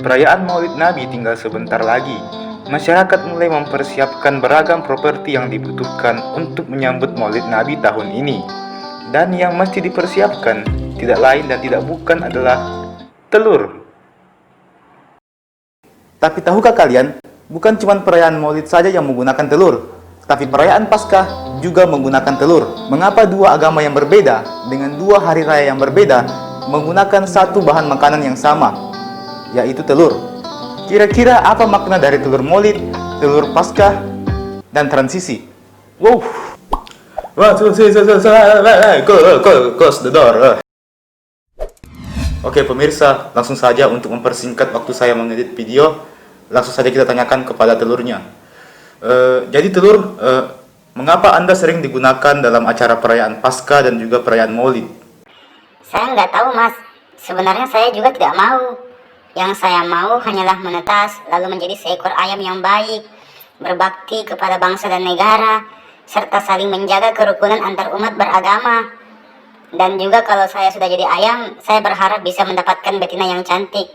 Perayaan Maulid Nabi tinggal sebentar lagi. Masyarakat mulai mempersiapkan beragam properti yang dibutuhkan untuk menyambut Maulid Nabi tahun ini. Dan yang mesti dipersiapkan tidak lain dan tidak bukan adalah telur. Tapi tahukah kalian, bukan cuma perayaan Maulid saja yang menggunakan telur, tapi perayaan Paskah juga menggunakan telur. Mengapa dua agama yang berbeda dengan dua hari raya yang berbeda menggunakan satu bahan makanan yang sama, yaitu telur? Kira-kira apa makna dari telur Maulid, telur Paskah, dan transisi? Wow. Close the door. Oke pemirsa, langsung saja untuk mempersingkat waktu saya mengedit video, langsung saja kita tanyakan kepada telurnya. Jadi telur, mengapa Anda sering digunakan dalam acara perayaan Paskah dan juga perayaan Maulid? Saya nggak tahu, Mas. Sebenarnya saya juga tidak mau. Yang saya mau hanyalah menetas, lalu menjadi seekor ayam yang baik, berbakti kepada bangsa dan negara, serta saling menjaga kerukunan antar umat beragama. Dan juga kalau saya sudah jadi ayam, saya berharap bisa mendapatkan betina yang cantik.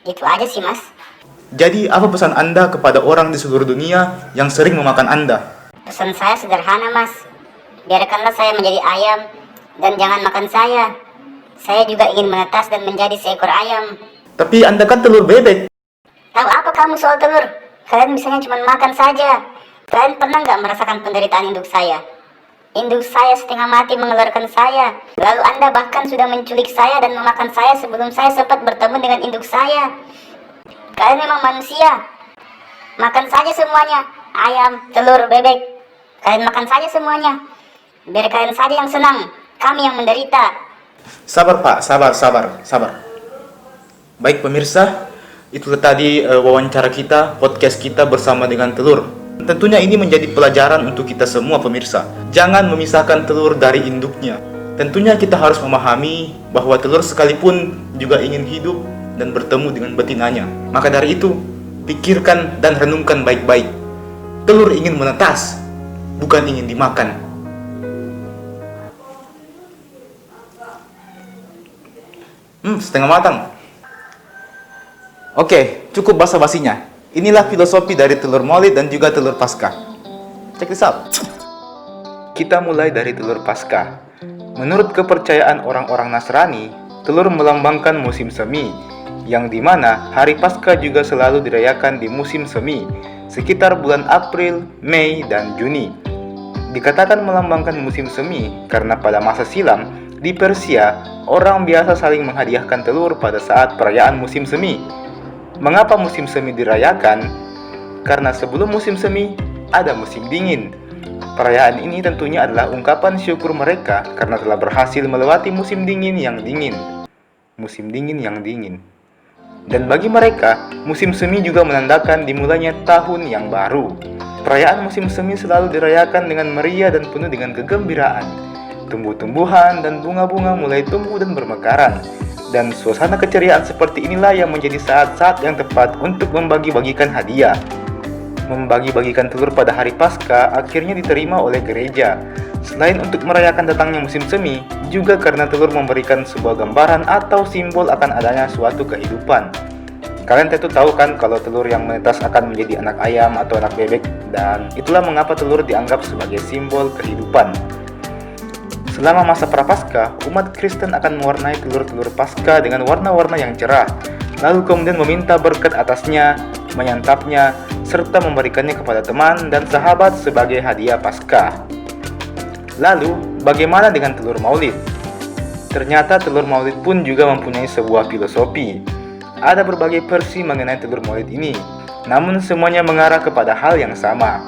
Gitu aja sih, Mas. Jadi apa pesan Anda kepada orang di seluruh dunia yang sering memakan Anda? Pesan saya sederhana, Mas. Biarkanlah saya menjadi ayam, dan jangan makan saya. Saya juga ingin menetas dan menjadi seekor ayam. Tapi Anda kan telur bebek. Tahu apa kamu soal telur? Kalian misalnya cuma makan saja. Kalian pernah nggak merasakan penderitaan induk saya? Induk saya setengah mati mengeluarkan saya. Lalu Anda bahkan sudah menculik saya dan memakan saya sebelum saya sempat bertemu dengan induk saya. Kalian memang manusia. Makan saja semuanya. Ayam, telur, bebek. Kalian makan saja semuanya. Biar kalian saja yang senang. Kami yang menderita. Sabar Pak, sabar. Baik pemirsa, itulah tadi wawancara kita, podcast kita bersama dengan telur. Tentunya ini menjadi pelajaran untuk kita semua pemirsa. Jangan memisahkan telur dari induknya. Tentunya kita harus memahami bahwa telur sekalipun juga ingin hidup dan bertemu dengan betinanya. Maka dari itu, pikirkan dan renungkan baik-baik. Telur ingin menetas, bukan ingin dimakan. Setengah matang. Oke, cukup basa-basinya. Inilah filosofi dari telur Maulid dan juga telur Paskah. Check this out. Kita mulai dari telur Paskah. Menurut kepercayaan orang-orang Nasrani, telur melambangkan musim semi, yang dimana hari Paskah juga selalu dirayakan di musim semi, sekitar bulan April, Mei, dan Juni. Dikatakan melambangkan musim semi karena pada masa silam, di Persia, orang biasa saling menghadiahkan telur pada saat perayaan musim semi. Mengapa musim semi dirayakan? Karena sebelum musim semi, ada musim dingin. Perayaan ini tentunya adalah ungkapan syukur mereka karena telah berhasil melewati musim dingin yang dingin. Musim dingin yang dingin. Dan bagi mereka, musim semi juga menandakan dimulainya tahun yang baru. Perayaan musim semi selalu dirayakan dengan meriah dan penuh dengan kegembiraan. Tumbuh-tumbuhan dan bunga-bunga mulai tumbuh dan bermekaran. Dan suasana keceriaan seperti inilah yang menjadi saat-saat yang tepat untuk membagi-bagikan hadiah. Membagi-bagikan telur pada hari Paskah akhirnya diterima oleh gereja. Selain untuk merayakan datangnya musim semi, juga karena telur memberikan sebuah gambaran atau simbol akan adanya suatu kehidupan. Kalian tentu tahu kan kalau telur yang menetas akan menjadi anak ayam atau anak bebek, dan itulah mengapa telur dianggap sebagai simbol kehidupan. Selama masa Prapaskah, umat Kristen akan mewarnai telur-telur Paskah dengan warna-warna yang cerah, lalu kemudian meminta berkat atasnya, menyantapnya, serta memberikannya kepada teman dan sahabat sebagai hadiah Paskah. Lalu, bagaimana dengan telur Maulid? Ternyata telur Maulid pun juga mempunyai sebuah filosofi. Ada berbagai versi mengenai telur Maulid ini, namun semuanya mengarah kepada hal yang sama.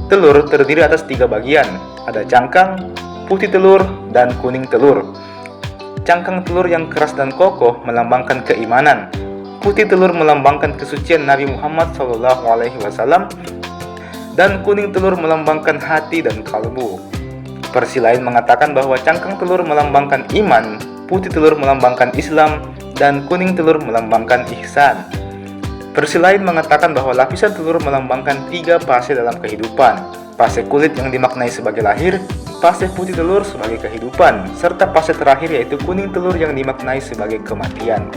Telur terdiri atas 3 bagian, ada cangkang, putih telur, dan kuning telur. Cangkang telur yang keras dan kokoh melambangkan keimanan. Putih telur melambangkan kesucian Nabi Muhammad SAW, dan kuning telur melambangkan hati dan kalbu. Versi lain mengatakan bahwa cangkang telur melambangkan iman, putih telur melambangkan Islam, dan kuning telur melambangkan ihsan. Versi lain mengatakan bahwa lapisan telur melambangkan 3 fase dalam kehidupan. Fase kulit yang dimaknai sebagai lahir, fase putih telur sebagai kehidupan, serta fase terakhir yaitu kuning telur yang dimaknai sebagai kematian.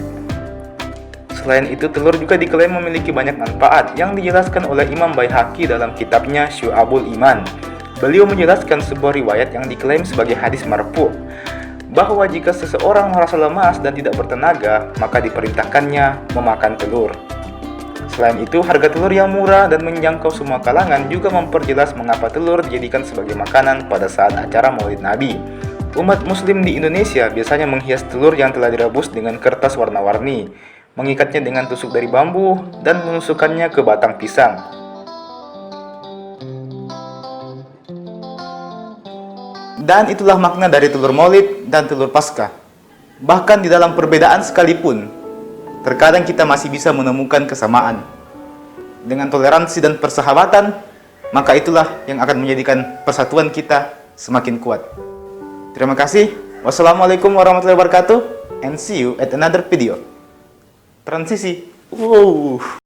Selain itu, telur juga diklaim memiliki banyak manfaat yang dijelaskan oleh Imam Baihaqi dalam kitabnya Syu'abul Iman. Beliau menjelaskan sebuah riwayat yang diklaim sebagai hadis marfu' bahwa jika seseorang merasa lemas dan tidak bertenaga, maka diperintahkannya memakan telur. Selain itu, harga telur yang murah dan menjangkau semua kalangan juga memperjelas mengapa telur dijadikan sebagai makanan pada saat acara Maulid Nabi. Umat muslim di Indonesia biasanya menghias telur yang telah direbus dengan kertas warna-warni, mengikatnya dengan tusuk dari bambu, dan menusukkannya ke batang pisang. Dan itulah makna dari telur Maulid dan telur Paskah. Bahkan di dalam perbedaan sekalipun, terkadang kita masih bisa menemukan kesamaan. Dengan toleransi dan persahabatan, maka itulah yang akan menjadikan persatuan kita semakin kuat. Terima kasih. Wassalamualaikum warahmatullahi wabarakatuh. And see you at another video. Transisi. Wow.